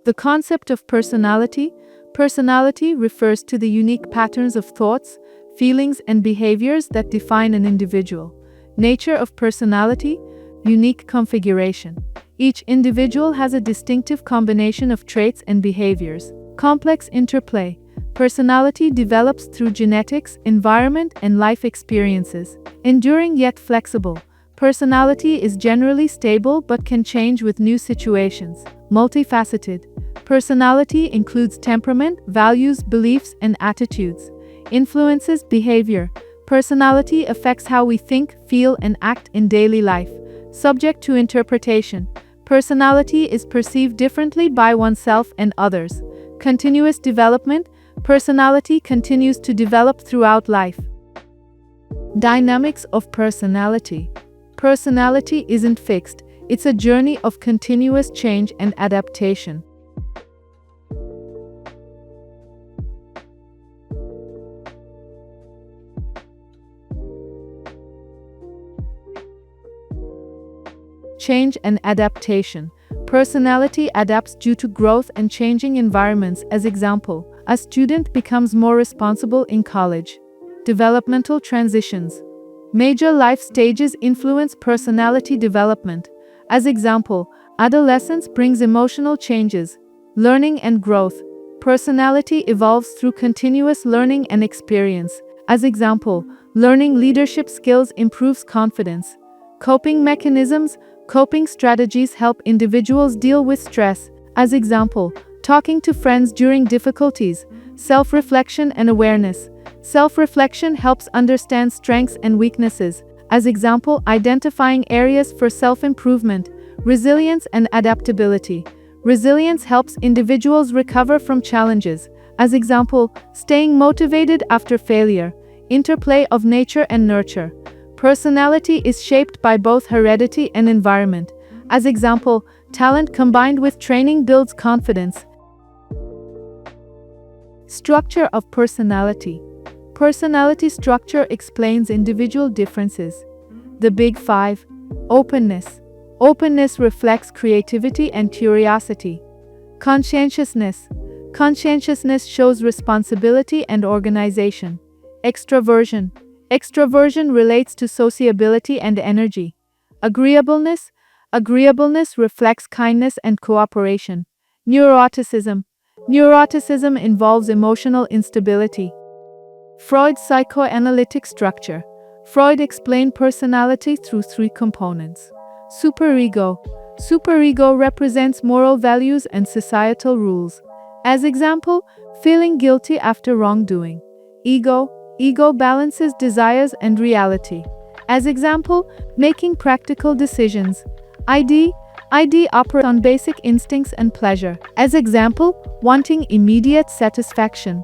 The concept of personality. Personality refers to the unique patterns of thoughts, feelings, and behaviors that define an individual. Nature of personality. Unique configuration. Each individual has a distinctive combination of traits and behaviors. Complex interplay. Personality develops through genetics, environment, and life experiences. Enduring yet flexible. Personality is generally stable but can change with new situations. Multifaceted. Personality includes temperament, values, beliefs, and attitudes. Influences behavior. Personality affects how we think, feel, and act in daily life. Subject to interpretation. Personality is perceived differently by oneself and others. Continuous development. Personality continues to develop throughout life. Dynamics of personality. Personality isn't fixed, it's a journey of continuous change and adaptation. Change and adaptation. Personality adapts due to growth and changing environments. As example, a student becomes more responsible in college. Developmental transitions. Major life stages influence personality development. As example, adolescence brings emotional changes, learning and growth. Personality evolves through continuous learning and experience. As example, learning leadership skills improves confidence. Coping mechanisms. Coping strategies help individuals deal with stress. As example, talking to friends during difficulties. Self-reflection and awareness. Self-reflection helps understand strengths and weaknesses. As example, identifying areas for self-improvement. Resilience and adaptability. Resilience helps individuals recover from challenges. As example, staying motivated after failure. Interplay of nature and nurture. Personality is shaped by both heredity and environment. As example, talent combined with training builds confidence. Structure of personality. Personality structure explains individual differences. The Big Five. Openness. Openness reflects creativity and curiosity. Conscientiousness. Conscientiousness shows responsibility and organization. Extroversion. Extroversion relates to sociability and energy. Agreeableness. Agreeableness reflects kindness and cooperation. Neuroticism. Neuroticism involves emotional instability. Freud's psychoanalytic structure. Freud explained personality through three components. Superego. Superego represents moral values and societal rules. As example, feeling guilty after wrongdoing. Ego. Ego balances desires and reality. As example, making practical decisions. ID. ID operates on basic instincts and pleasure. As example, wanting immediate satisfaction.